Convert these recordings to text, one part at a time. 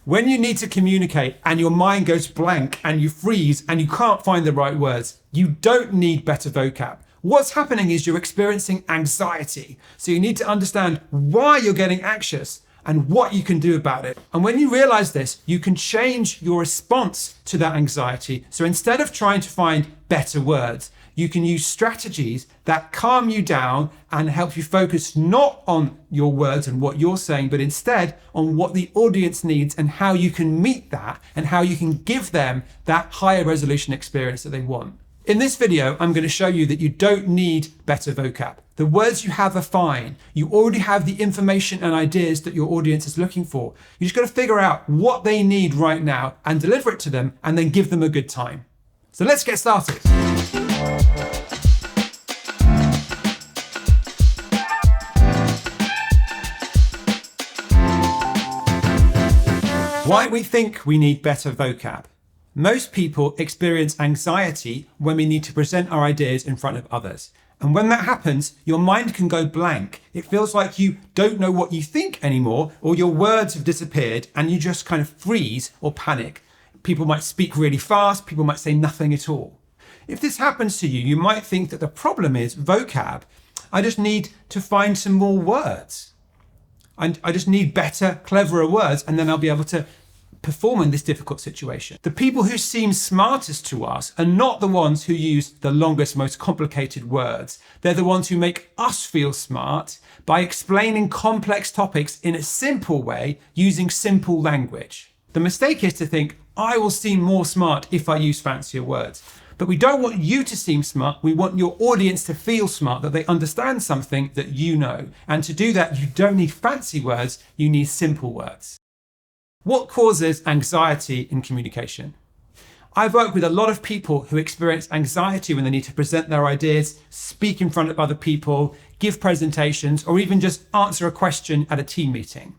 When you need to communicate and your mind goes blank and you freeze and you can't find the right words, you don't need better vocab. What's happening is you're experiencing anxiety. So you need to understand why you're getting anxious and what you can do about it. And when you realize this, you can change your response to that anxiety. So instead of trying to find better words, you can use strategies that calm you down and help you focus not on your words and what you're saying, but instead on what the audience needs and how you can meet that and how you can give them that higher resolution experience that they want. In this video, I'm going to show you that you don't need better vocab. The words you have are fine. You already have the information and ideas that your audience is looking for. You just got to figure out what they need right now and deliver it to them and then give them a good time. So let's get started. Why we think we need better vocab. Most people experience anxiety when we need to present our ideas in front of others. And when that happens, your mind can go blank. It feels like you don't know what you think anymore, or your words have disappeared and you just kind of freeze or panic. People might speak really fast, people might say nothing at all. If this happens to you, you might think that the problem is vocab. I just need to find some more words. I just need better, cleverer words, and then I'll be able to perform in this difficult situation. The people who seem smartest to us are not the ones who use the longest, most complicated words. They're the ones who make us feel smart by explaining complex topics in a simple way using simple language. The mistake is to think, I will seem more smart if I use fancier words. But we don't want you to seem smart. We want your audience to feel smart, that they understand something that you know. And to do that, you don't need fancy words, you need simple words. What causes anxiety in communication? I've worked with a lot of people who experience anxiety when they need to present their ideas, speak in front of other people, give presentations, or even just answer a question at a team meeting.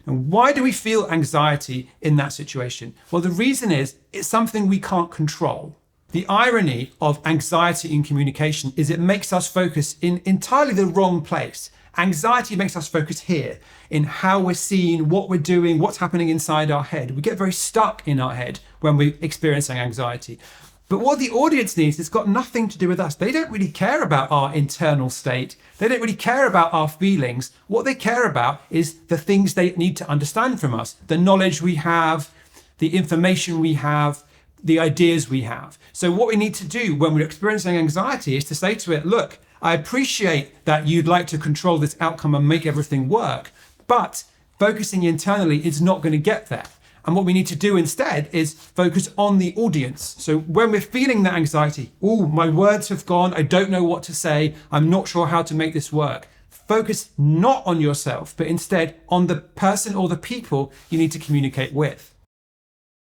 And why do we feel anxiety in that situation? Well, the reason is it's something we can't control. The irony of anxiety in communication is it makes us focus in entirely the wrong place. Anxiety makes us focus here in how we're seen, what we're doing, what's happening inside our head. We get very stuck in our head when we're experiencing anxiety. But what the audience needs, it's got nothing to do with us. They don't really care about our internal state. They don't really care about our feelings. What they care about is the things they need to understand from us, the knowledge we have, the information we have, the ideas we have. So what we need to do when we're experiencing anxiety is to say to it, look, I appreciate that you'd like to control this outcome and make everything work, but focusing internally is not going to get there. And what we need to do instead is focus on the audience. So when we're feeling that anxiety, oh, my words have gone, I don't know what to say, I'm not sure how to make this work. Focus not on yourself, but instead on the person or the people you need to communicate with.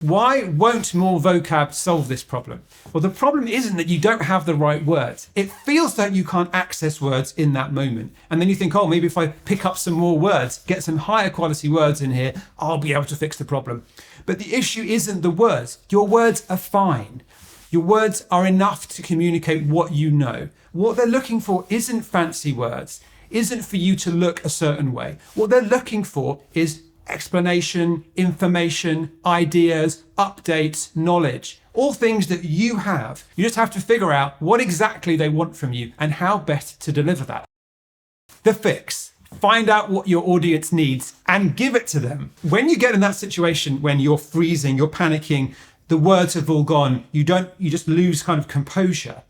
Why won't more vocab solve this problem? Well, the problem isn't that you don't have the right words. It feels like you can't access words in that moment. And then you think, oh, maybe if I pick up some more words, get some higher quality words in here, I'll be able to fix the problem. But the issue isn't the words. Your words are fine. Your words are enough to communicate what you know. What they're looking for isn't fancy words, isn't for you to look a certain way. What they're looking for is explanation, information, ideas, updates, knowledge, all things that you have. You just have to figure out what exactly they want from you and how best to deliver that. The fix. Find out what your audience needs and give it to them. When you get in that situation when you're freezing, you're panicking, the words have all gone, you just lose kind of composure.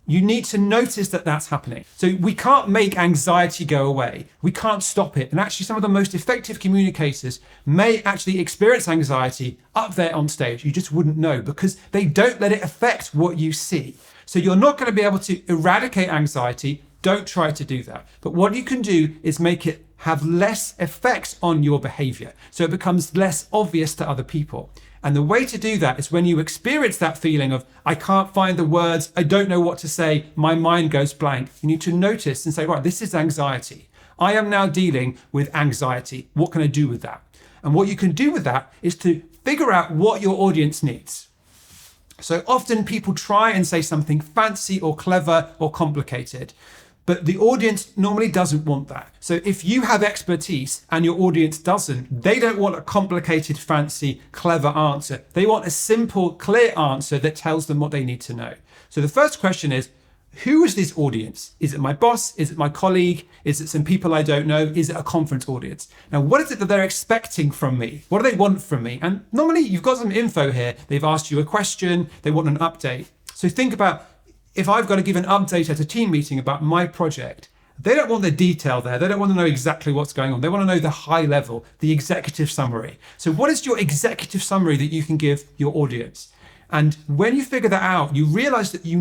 You need to notice that that's happening. So we can't make anxiety go away. We can't stop it. And actually some of the most effective communicators may actually experience anxiety up there on stage. You just wouldn't know because they don't let it affect what you see. So you're not going to be able to eradicate anxiety. Don't try to do that. But what you can do is make it have less effects on your behavior. So it becomes less obvious to other people. And the way to do that is when you experience that feeling of, I can't find the words, I don't know what to say, my mind goes blank. You need to notice and say, right, this is anxiety. I am now dealing with anxiety. What can I do with that? And what you can do with that is to figure out what your audience needs. So often people try and say something fancy or clever or complicated. But the audience normally doesn't want that. So if you have expertise and your audience doesn't, they don't want a complicated, fancy, clever answer. They want a simple, clear answer that tells them what they need to know. So the first question is, who is this audience? Is it my boss? Is it my colleague? Is it some people I don't know? Is it a conference audience? Now, what is it that they're expecting from me? What do they want from me? And normally you've got some info here. They've asked you a question. They want an update. So think about, if I've got to give an update at a team meeting about my project, they don't want the detail there. They don't want to know exactly what's going on. They want to know the high level, the executive summary. So what is your executive summary that you can give your audience? And when you figure that out, you realize that you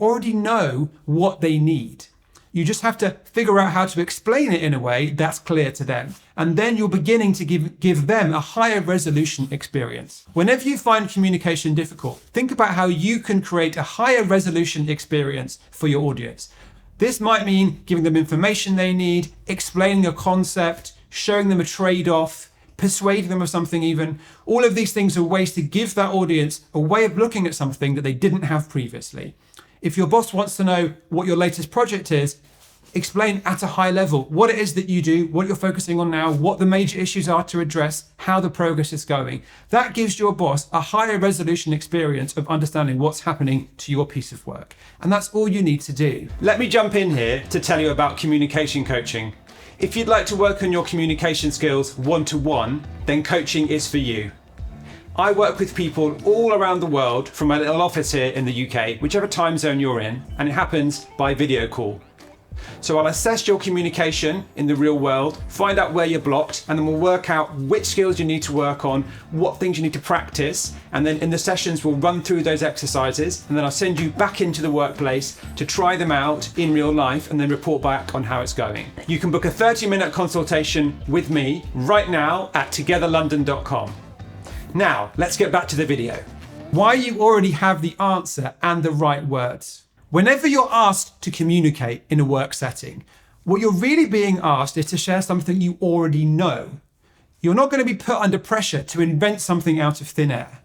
already know what they need. You just have to figure out how to explain it in a way that's clear to them. And then you're beginning to give them a higher resolution experience. Whenever you find communication difficult, think about how you can create a higher resolution experience for your audience. This might mean giving them information they need, explaining a concept, showing them a trade-off, persuading them of something even. All of these things are ways to give that audience a way of looking at something that they didn't have previously. If your boss wants to know what your latest project is, explain at a high level what it is that you do, what you're focusing on now, what the major issues are to address, how the progress is going. That gives your boss a higher resolution experience of understanding what's happening to your piece of work. And that's all you need to do. Let me jump in here to tell you about communication coaching. If you'd like to work on your communication skills one-to-one, then coaching is for you. I work with people all around the world from my little office here in the UK, whichever time zone you're in, and it happens by video call. So I'll assess your communication in the real world, find out where you're blocked, and then we'll work out which skills you need to work on, what things you need to practice, and then in the sessions we'll run through those exercises, and then I'll send you back into the workplace to try them out in real life and then report back on how it's going. You can book a 30-minute consultation with me right now at togetherlondon.com. Now, let's get back to the video. Why you already have the answer and the right words. Whenever you're asked to communicate in a work setting, what you're really being asked is to share something you already know. You're not going to be put under pressure to invent something out of thin air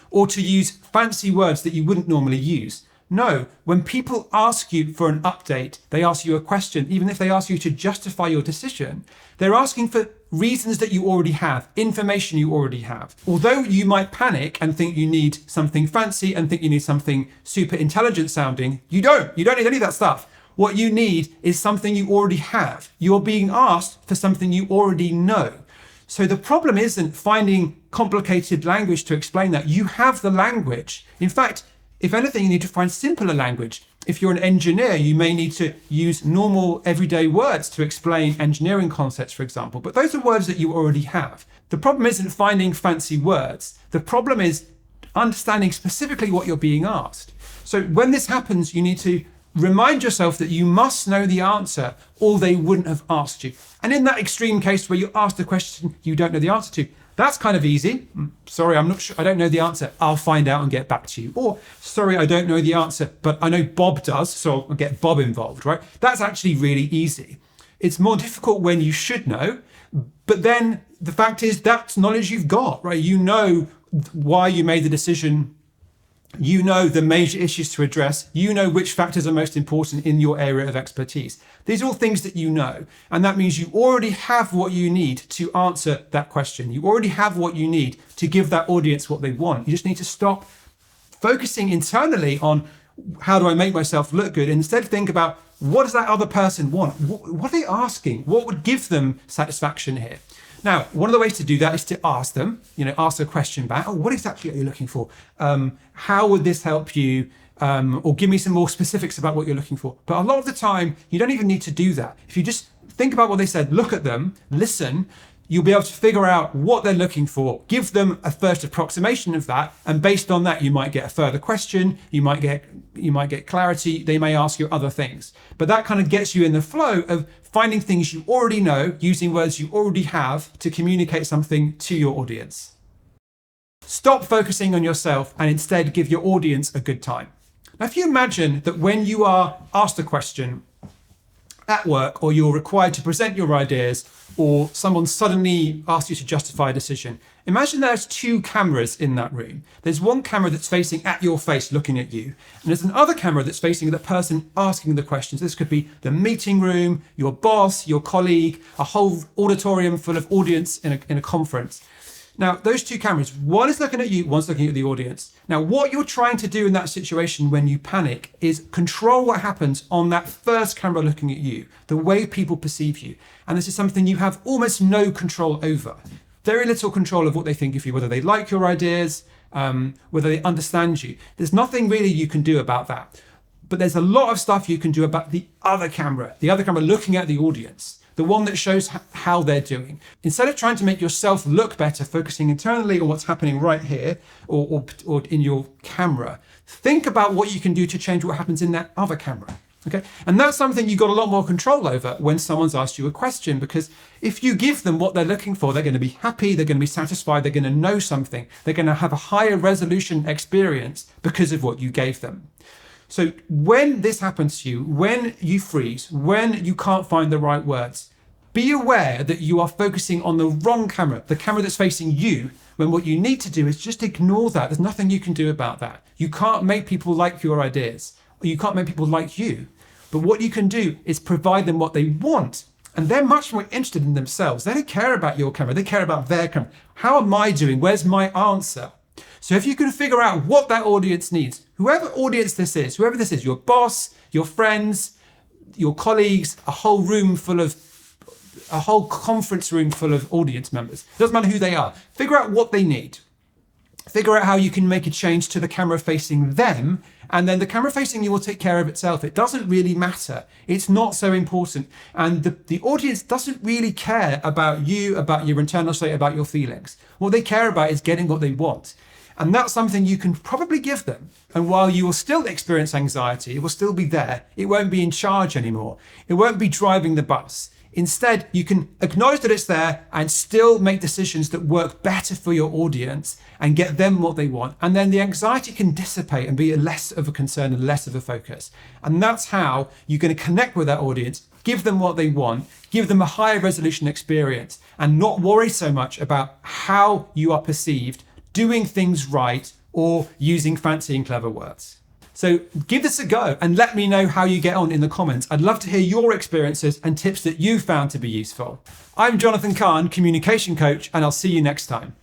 or to use fancy words that you wouldn't normally use. No, when people ask you for an update, they ask you a question, even if they ask you to justify your decision, they're asking for reasons that you already have, information you already have. Although you might panic and think you need something fancy and think you need something super intelligent sounding, you don't need any of that stuff. What you need is something you already have. You're being asked for something you already know. So the problem isn't finding complicated language to explain that. You have the language. In fact, if anything, you need to find simpler language. If you're an engineer, you may need to use normal everyday words to explain engineering concepts, for example, but those are words that you already have. The problem isn't finding fancy words. The problem is understanding specifically what you're being asked. So when this happens, you need to remind yourself that you must know the answer or they wouldn't have asked you. And in that extreme case where you're asked a question you don't know the answer to, that's kind of easy. Sorry, I'm not sure. I don't know the answer. I'll find out and get back to you. Or, sorry, I don't know the answer, but I know Bob does, so I'll get Bob involved, right? That's actually really easy. It's more difficult when you should know, but then the fact is that's knowledge you've got, right? You know why you made the decision. You know the major issues to address. You know which factors are most important in your area of expertise. These are all things that you know. And that means you already have what you need to answer that question. You already have what you need to give that audience what they want. You just need to stop focusing internally on how do I make myself look good? And instead think about what does that other person want? What are they asking? What would give them satisfaction here? Now, one of the ways to do that is to ask them, ask a question back. Oh, what exactly are you looking for? How would this help you? Or give me some more specifics about what you're looking for. But a lot of the time, you don't even need to do that. If you just think about what they said, look at them, listen, you'll be able to figure out what they're looking for, give them a first approximation of that, and based on that, you might get a further question, you might get clarity, they may ask you other things. But that kind of gets you in the flow of finding things you already know, using words you already have to communicate something to your audience. Stop focusing on yourself and instead give your audience a good time. Now, if you imagine that when you are asked a question at work or you're required to present your ideas or someone suddenly asks you to justify a decision. Imagine there's two cameras in that room. There's one camera that's facing at your face, looking at you, and there's another camera that's facing the person asking the questions. This could be the meeting room, your boss, your colleague, a whole auditorium full of audience in a conference. Now, those two cameras, one is looking at you, one's looking at the audience. Now, what you're trying to do in that situation when you panic is control what happens on that first camera looking at you, the way people perceive you. And this is something you have almost no control over. Very little control of what they think of you, whether they like your ideas, whether they understand you. There's nothing really you can do about that. But there's a lot of stuff you can do about the other camera looking at the audience, the one that shows how they're doing. Instead of trying to make yourself look better, focusing internally on what's happening right here or in your camera, think about what you can do to change what happens in that other camera. Okay, and that's something you've got a lot more control over when someone's asked you a question, because if you give them what they're looking for, they're going to be happy, they're going to be satisfied, they're going to know something, they're going to have a higher resolution experience because of what you gave them. So when this happens to you, when you freeze, when you can't find the right words, be aware that you are focusing on the wrong camera, the camera that's facing you, when what you need to do is just ignore that. There's nothing you can do about that. You can't make people like your ideas, or you can't make people like you. But what you can do is provide them what they want. And they're much more interested in themselves. They don't care about your camera, they care about their camera. How am I doing? Where's my answer? So if you can figure out what that audience needs, whoever audience this is, whoever this is, your boss, your friends, your colleagues, a whole conference room full of audience members, doesn't matter who they are, figure out what they need. Figure out how you can make a change to the camera facing them, and then the camera facing you will take care of itself. It doesn't really matter. It's not so important. And the audience doesn't really care about you, about your internal state, about your feelings. What they care about is getting what they want. And that's something you can probably give them. And while you will still experience anxiety, it will still be there. It won't be in charge anymore. It won't be driving the bus. Instead, you can acknowledge that it's there and still make decisions that work better for your audience and get them what they want. And then the anxiety can dissipate and be less of a concern and less of a focus. And that's how you're going to connect with that audience, give them what they want, give them a higher resolution experience, and not worry so much about how you are perceived, doing things right, or using fancy and clever words. So give this a go and let me know how you get on in the comments. I'd love to hear your experiences and tips that you found to be useful. I'm Jonathan Kahn, communication coach, and I'll see you next time.